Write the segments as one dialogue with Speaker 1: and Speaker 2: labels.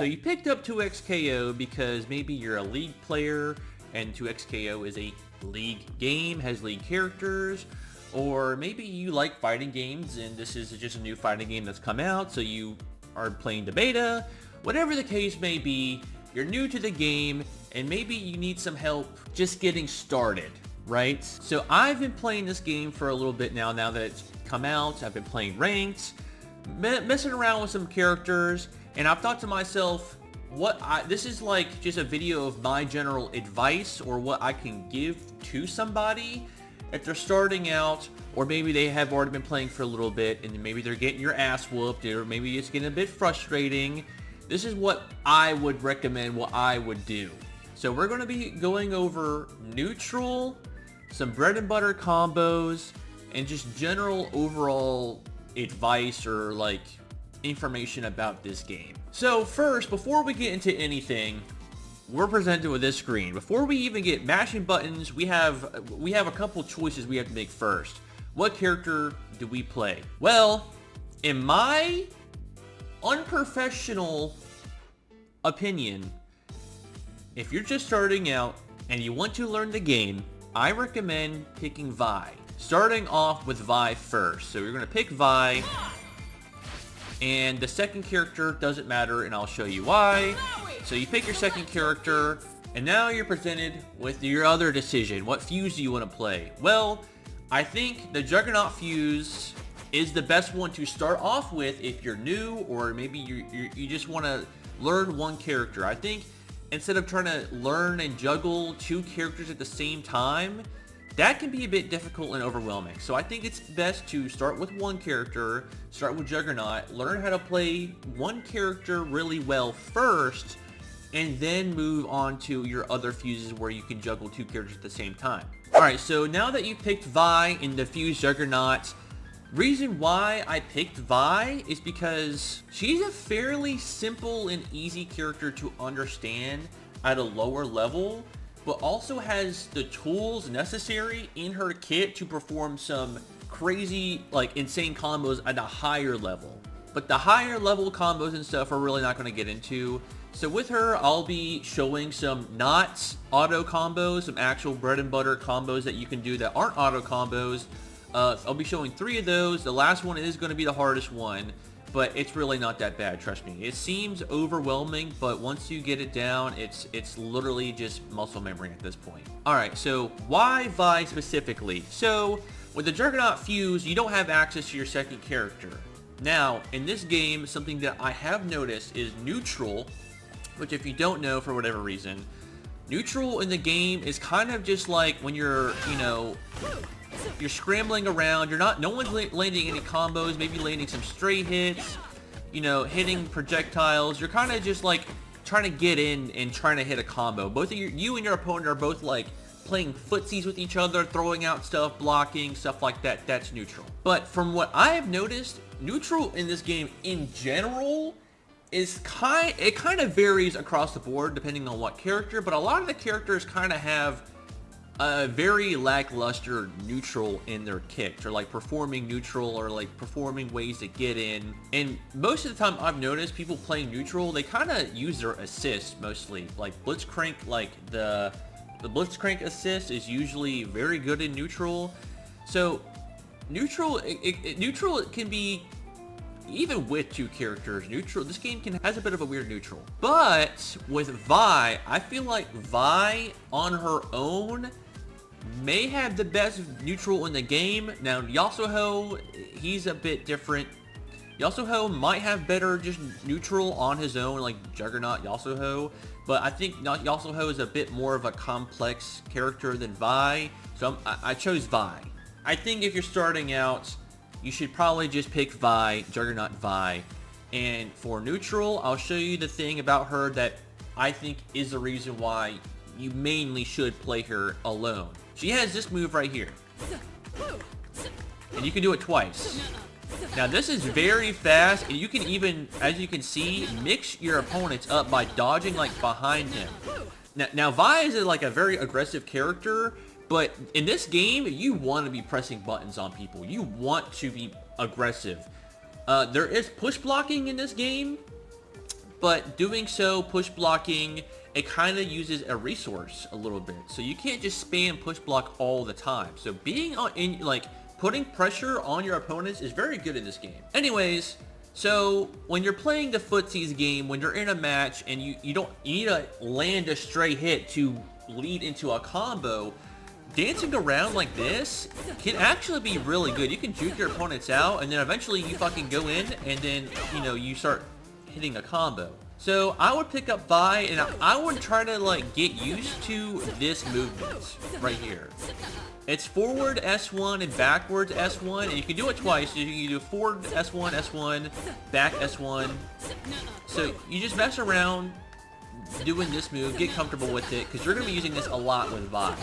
Speaker 1: So you picked up 2XKO because maybe you're a League player and 2XKO is a League game, has League characters, or maybe you like fighting games and this is just a new fighting game that's come out, so you are playing the beta. Whatever the case may be, you're new to the game and maybe you need some help just getting started, right? So I've been playing this game for a little bit now that it's come out. I've been playing ranked, messing around with some characters, and I've thought to myself, this is like just a video of my general advice or what I can give to somebody if they're starting out, or maybe they have already been playing for a little bit and maybe they're getting your ass whooped, or maybe it's getting a bit frustrating. This is what I would recommend, what I would do. So we're going to be going over neutral, some bread and butter combos, and just general overall advice or like information about this game. So first, before we get into anything, we're presented with this screen. Before we even get mashing buttons, we have a couple choices we have to make first. What character do we play? Well, in my unprofessional opinion, if you're just starting out and you want to learn the game, I recommend picking Vi. Starting off with Vi first. So you're going to pick Vi, and the second character doesn't matter, and I'll show you why. So you pick your second character, and now you're presented with your other decision. What fuse do you want to play? Well, I think the Juggernaut fuse is the best one to start off with if you're new, or maybe you just want to learn one character. I think instead of trying to learn and juggle two characters at the same time, that can be a bit difficult and overwhelming. So I think it's best to start with one character, start with Juggernaut, learn how to play one character really well first, and then move on to your other fuses where you can juggle two characters at the same time. Alright, so now that you picked Vi in the fuse Juggernaut, reason why I picked Vi is because she's a fairly simple and easy character to understand at a lower level, but also has the tools necessary in her kit to perform some crazy, like insane combos at a higher level. But the higher level combos and stuff are really not going to get into. So with her, I'll be showing some not auto combos, some actual bread and butter combos that you can do that aren't auto combos. I'll be showing 3 of those. The last one is going to be the hardest one, but it's really not that bad, trust me. It seems overwhelming, but once you get it down, it's literally just muscle memory at this point. Alright, so why Vi specifically? So, with the Juggernaut fuse, you don't have access to your second character. Now, in this game, something that I have noticed is neutral, which if you don't know for whatever reason, neutral in the game is kind of just like when you're, you're scrambling around, no one's landing any combos, maybe landing some straight hits, hitting projectiles. You're kind of just like trying to get in and trying to hit a combo. Both of you and your opponent are both like playing footsies with each other, throwing out stuff, blocking, stuff like that. That's neutral. But from what I have noticed, neutral in this game in general is kind of varies across the board depending on what character, but a lot of the characters kind of have a very lackluster neutral in their kit, or like performing neutral, or like performing ways to get in. And most of the time I've noticed people playing neutral, they kind of use their assist mostly. Like Blitzcrank, like the Blitzcrank assist is usually very good in neutral. So neutral, neutral can be, even with 2 characters, neutral, this game has a bit of a weird neutral. But with Vi, I feel like Vi on her own may have the best neutral in the game. Now, Yasuo, he's a bit different. Yasuo might have better just neutral on his own, like Juggernaut Yasuo, but I think Yasuo is a bit more of a complex character than Vi, so I chose Vi. I think if you're starting out, you should probably just pick Vi, Juggernaut Vi. And for neutral, I'll show you the thing about her that I think is the reason why you mainly should play her alone. She has this move right here. And you can do it twice. Now this is very fast, and you can even, as you can see, mix your opponents up by dodging like behind him. Now Vi is like a very aggressive character, but in this game, you want to be pressing buttons on people. You want to be aggressive. There is push blocking in this game, but doing so, push blocking, it kind of uses a resource a little bit. So you can't just spam push block all the time. So being putting pressure on your opponents is very good in this game. Anyways, so when you're playing the footsies game, when you're in a match and you need to land a stray hit to lead into a combo, dancing around like this can actually be really good. You can juke your opponents out, and then eventually you fucking go in, and then, you know, you start hitting a combo. So I would pick up Vi, and I would try to, like, get used to this movement right here. It's forward S1 and backwards S1, and you can do it twice. You can do forward S1, S1, back S1. So you just mess around doing this move, get comfortable with it, because you're going to be using this a lot with Vi.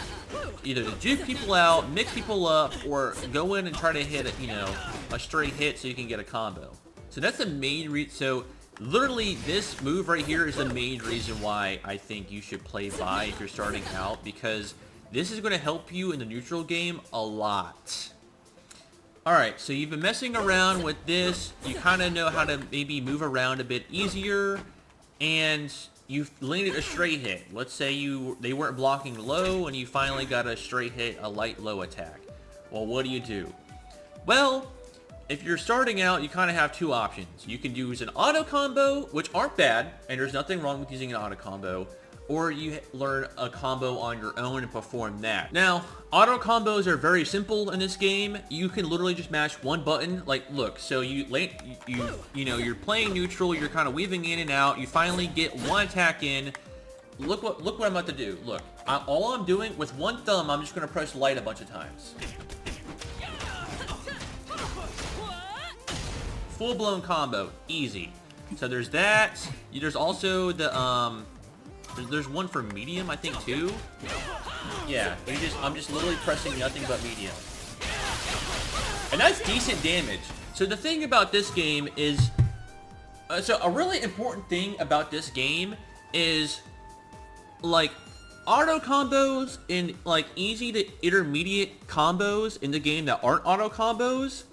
Speaker 1: Either to juke people out, mix people up, or go in and try to hit a straight hit so you can get a combo. So that's the main reason. So literally this move right here is the main reason why I think you should play Vi if you're starting out, because this is going to help you in the neutral game a lot. Alright, so you've been messing around with this. You kind of know how to maybe move around a bit easier. And you've landed a straight hit. Let's say they weren't blocking low and you finally got a straight hit, a light low attack. Well, what do? Well, if you're starting out, you kind of have two options. You can use an auto combo, which aren't bad, and there's nothing wrong with using an auto combo. Or you learn a combo on your own and perform that. Now, auto combos are very simple in this game. You can literally just mash one button. Like, look, so you're playing neutral, you're kind of weaving in and out. You finally get one attack in. Look what I'm about to do. Look, all I'm doing with one thumb, I'm just gonna press light a bunch of times. Full-blown combo, easy. So there's that. There's also the there's one for medium, I think, too. Yeah, I'm just literally pressing nothing but medium. And that's decent damage. So the thing about this game is... so a really important thing about this game is, like, auto combos and, like, easy to intermediate combos in the game that aren't auto combos,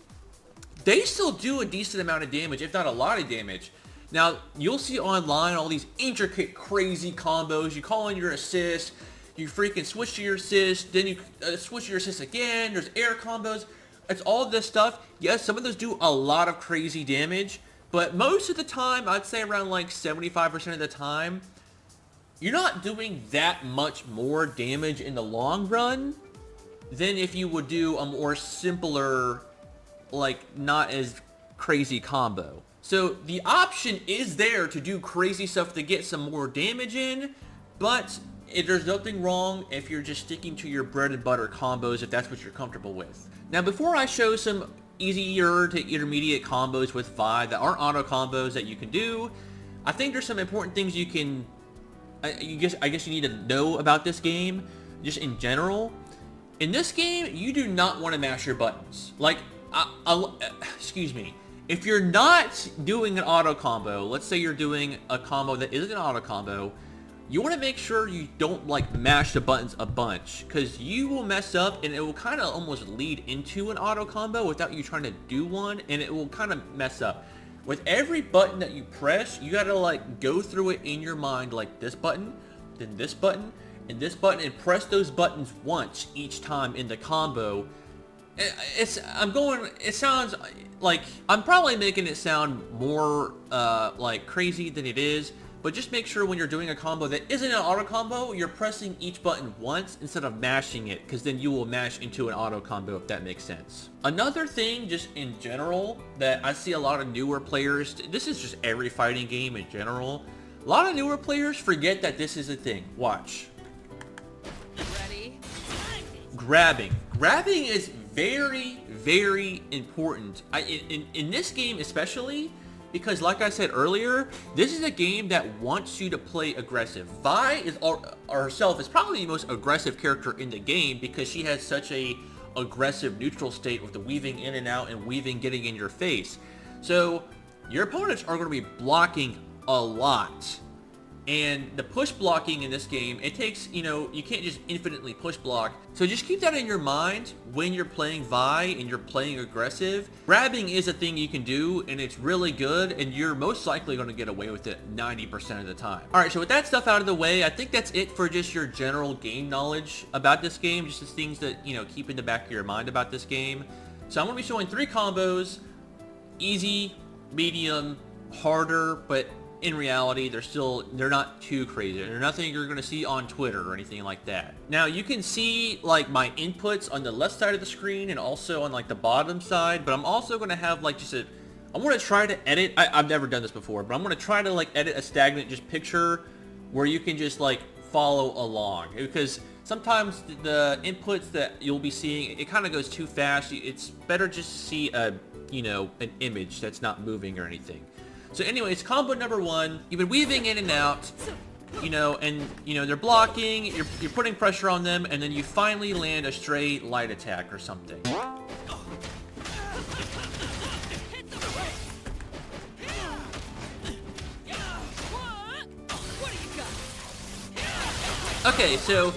Speaker 1: they still do a decent amount of damage, if not a lot of damage. Now, you'll see online all these intricate, crazy combos. You call in your assist, you freaking switch to your assist, then you switch to your assist again. There's air combos. It's all this stuff. Yes, some of those do a lot of crazy damage, but most of the time, I'd say around like 75% of the time, you're not doing that much more damage in the long run than if you would do a more simpler, like, not as crazy combo. So the option is there to do crazy stuff to get some more damage in, but there's nothing wrong if you're just sticking to your bread and butter combos if that's what you're comfortable with. Now, before I show some easier to intermediate combos with Vi that aren't auto combos that you can do, I think there's some important things you can, I guess you need to know about this game, just in general. In this game, you do not want to mash your buttons. Like, excuse me. If you're not doing an auto combo, let's say you're doing a combo that isn't an auto combo, you want to make sure you don't, like, mash the buttons a bunch, because you will mess up and it will kind of almost lead into an auto combo without you trying to do one, and it will kind of mess up. With every button that you press, you got to, like, go through it in your mind, like this button, then this button, and this button, and press those buttons once each time in the combo. It sounds like I'm probably making it sound more like crazy than it is, but just make sure when you're doing a combo that isn't an auto combo, you're pressing each button once instead of mashing it, because then you will mash into an auto combo, if that makes sense. Another thing, just in general, that I see a lot of newer players, this is just every fighting game in general, a lot of newer players forget that this is a thing. Watch.
Speaker 2: Ready?
Speaker 1: Grabbing. Grabbing is very, very important. In this game especially, because like I said earlier, this is a game that wants you to play aggressive. Vi herself is probably the most aggressive character in the game because she has such a aggressive neutral state with the weaving in and out and weaving getting in your face. So your opponents are going to be blocking a lot. And the push blocking in this game, it takes, you know, you can't just infinitely push block. So just keep that in your mind when you're playing Vi and you're playing aggressive. Grabbing is a thing you can do, and it's really good, and you're most likely going to get away with it 90% of the time. All right, so with that stuff out of the way, I think that's it for just your general game knowledge about this game, just the things that, you know, keep in the back of your mind about this game. So I'm going to be showing 3 combos: easy, medium, harder, but in reality, they're not too crazy. They're nothing you're going to see on Twitter or anything like that. Now, you can see like my inputs on the left side of the screen and also on like the bottom side, but I'm also going to have like I'm going to try to edit, I've never done this before, but I'm going to try to like edit a stagnant just picture where you can just like follow along, because sometimes the inputs that you'll be seeing, it kind of goes too fast. It's better just to see an image that's not moving or anything. So anyways, combo number 1, you've been weaving in and out, you know, and, you know, they're blocking, you're putting pressure on them, and then you finally land a straight light attack or something. Okay, so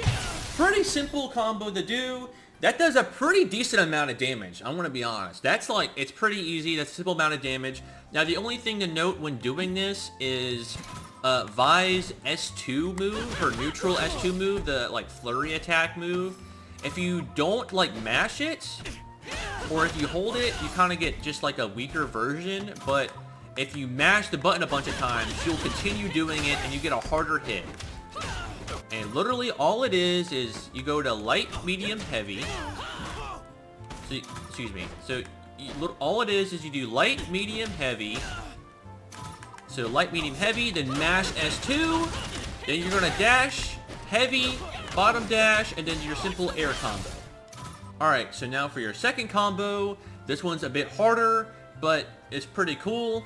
Speaker 1: pretty simple combo to do. That does a pretty decent amount of damage, I'm going to be honest. That's like, it's pretty easy, that's a simple amount of damage. Now, the only thing to note when doing this is Vi's S2 move, or neutral S2 move, the like flurry attack move. If you don't like mash it, or if you hold it, you kind of get just like a weaker version. But if you mash the button a bunch of times, you'll continue doing it and you get a harder hit. And literally all it is you go to light, medium, heavy. So, excuse me. So all it is you do light, medium, heavy. So light, medium, heavy, then mash S2. Then you're gonna dash, heavy, bottom dash, and then your simple air combo. Alright, so now for your second combo. This one's a bit harder, but it's pretty cool.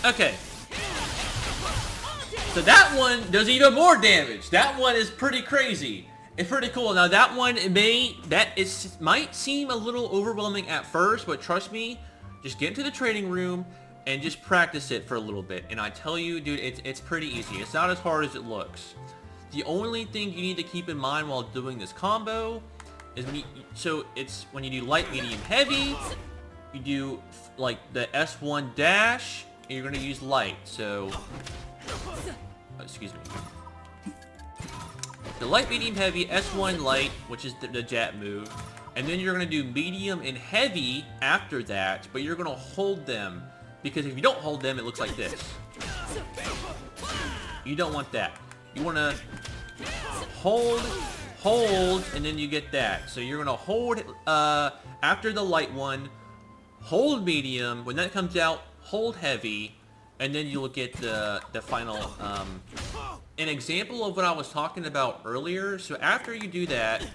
Speaker 1: Okay. So that one does even more damage. That one is pretty crazy. It's pretty cool. Now that one might seem a little overwhelming at first, but trust me, just get into the training room and just practice it for a little bit. And I tell you, dude, it's pretty easy. It's not as hard as it looks. The only thing you need to keep in mind while doing this combo is when you do light, medium, heavy, you do like the S1 dash, and you're gonna use light. So, excuse me. The light, medium, heavy, S1 light, which is the Jat move, and then you're gonna do medium and heavy after that, but you're gonna hold them, because if you don't hold them, it looks like this. You don't want that. You wanna hold, and then you get that. So you're gonna hold after the light one, hold medium. When that comes out, hold heavy, and then you'll get the final an example of what I was talking about earlier. So after you do that,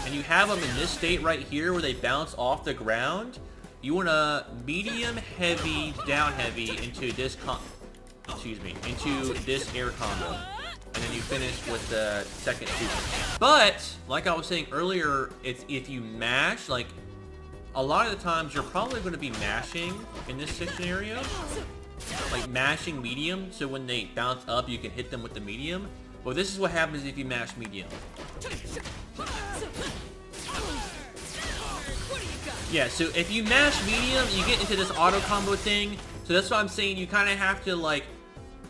Speaker 1: and you have them in this state right here where they bounce off the ground, you want to medium heavy, down heavy into this into this air combo, and then you finish with the second super. But like I was saying earlier, if you mash, like a lot of the times you're probably going to be mashing in this scenario, like mashing medium, so when they bounce up you can hit them with the medium. Well, this is what happens if you mash medium. Yeah, so if you mash medium, you get into this auto combo thing. So that's why I'm saying you kind of have to like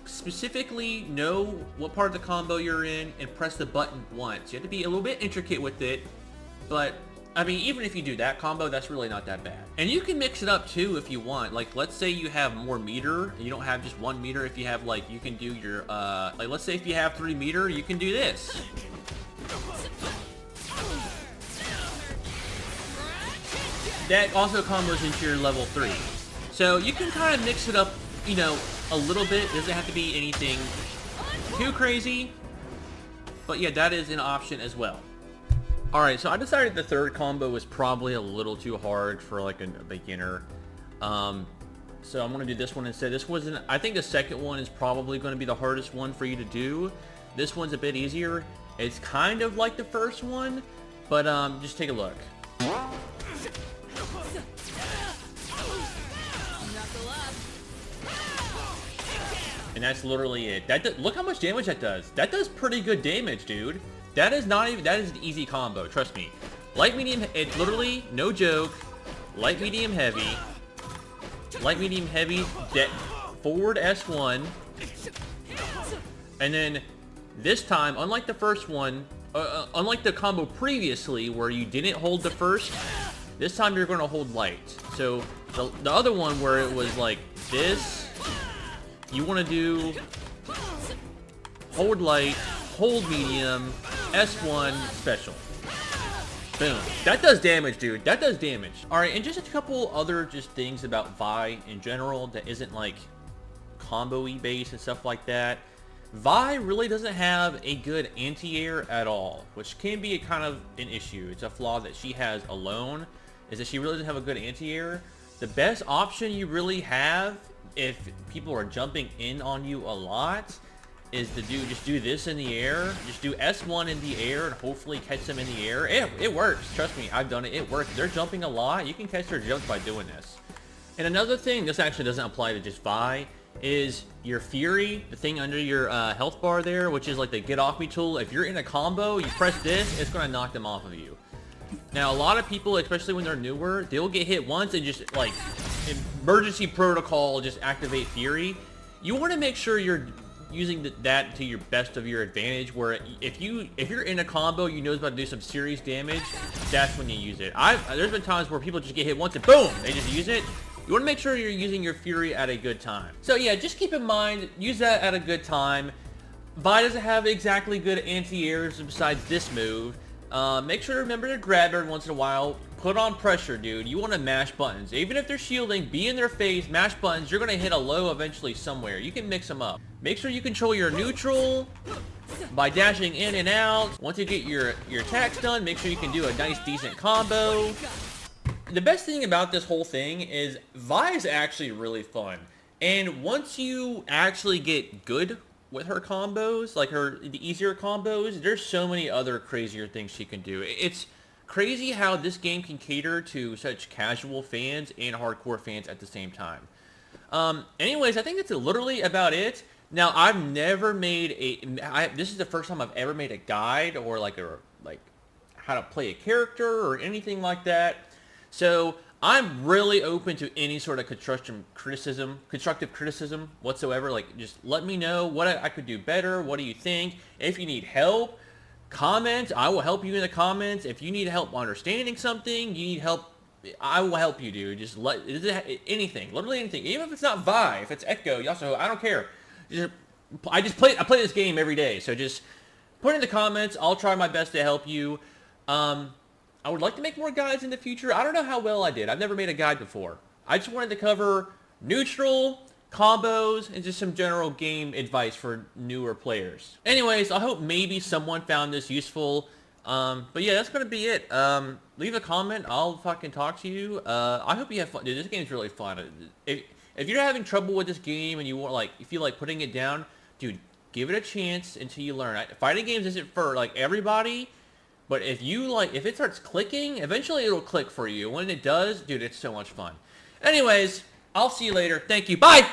Speaker 1: specifically know what part of the combo you're in and press the button once. You have to be a little bit intricate with it, but I mean, even if you do that combo, that's really not that bad. And you can mix it up too if you want. Like, let's say you have more meter, and you don't have just one meter. If you have, like, you can do your, like, let's say if you have 3 meter, you can do this. That also combos into your level 3. So you can kind of mix it up, you know, a little bit. It doesn't have to be anything too crazy. But yeah, that is an option as well. Alright, so I decided the third combo was probably a little too hard for like a beginner. So I'm going to do this one instead. This wasn't, I think the second one is probably going to be the hardest one for you to do. This one's a bit easier. It's kind of like the first one, but just take a look.
Speaker 2: Knuckle up.
Speaker 1: And that's literally it. Look how much damage that does. That does pretty good damage, dude. That is not even, that is an easy combo, trust me. Light, medium, it's literally, no joke, light, medium, heavy. Light, medium, heavy, forward S1. And then this time, unlike the first one, unlike the combo previously where you didn't hold the first, this time you're going to hold light. So the other one where it was like this, you want to do hold light, hold medium, S1, special. Boom. That does damage, dude. That does damage. Alright, and just a couple other just things about Vi in general that isn't like combo-y based and stuff like that. Vi really doesn't have a good anti-air at all, which can be a kind of an issue. It's a flaw that she has alone, is that she really doesn't have a good anti-air. The best option you really have if people are jumping in on you a lot is to just do this in the air. Just do S1 in the air and hopefully catch them in the air. It works. Trust me, I've done it. It works. They're jumping a lot. You can catch their jumps by doing this. And another thing, this actually doesn't apply to just Vi, is your Fury, the thing under your health bar there, which is like the get off me tool. If you're in a combo, you press this, it's going to knock them off of you. Now, a lot of people, especially when they're newer, they'll get hit once and just like emergency protocol, just activate Fury. You want to make sure you're using that to your best of your advantage, where if you're in a combo you know it's about to do some serious damage, that's when you use it. There's been times where people just get hit once and boom, they just use it. You want to make sure you're using your Fury at a good time. So yeah, just keep in mind, use that at a good time. Vi doesn't have exactly good anti-airs besides this move. Make sure to remember to grab every once in a while. Put on pressure, dude. You want to mash buttons. Even if they're shielding, be in their face, mash buttons. You're going to hit a low eventually somewhere. You can mix them up. Make sure you control your neutral by dashing in and out. Once you get your attacks done, make sure you can do a nice, decent combo. The best thing about this whole thing is Vi is actually really fun. And once you actually get good with her combos, like the easier combos, there's so many other crazier things she can do. It's crazy how this game can cater to such casual fans and hardcore fans at the same time. Anyways, I think that's literally about it. Now, I've never made this is the first time I've ever made a guide or like how to play a character or anything like that. So I'm really open to any sort of constructive criticism whatsoever. Like, just let me know what I could do better. What do you think? If you need help, comment. I will help you in the comments. If you need help understanding something, you need help, I will help you, dude. Just anything, literally anything. Even if it's not Vi, if it's Echo, Yasuo, I don't care. I play this game every day. So just put it in the comments. I'll try my best to help you. I would like to make more guides in the future. I don't know how well I did. I've never made a guide before. I just wanted to cover neutral, combos, and just some general game advice for newer players. Anyways, I hope maybe someone found this useful. But yeah, that's going to be it. Leave a comment. I'll fucking talk to you. I hope you have fun. Dude, this game's really fun. If you're having trouble with this game and you feel like putting it down, dude, give it a chance until you learn. Fighting games isn't for like everybody. But if it starts clicking, eventually it'll click for you. When it does, dude, it's so much fun. Anyways, I'll see you later. Thank you. Bye!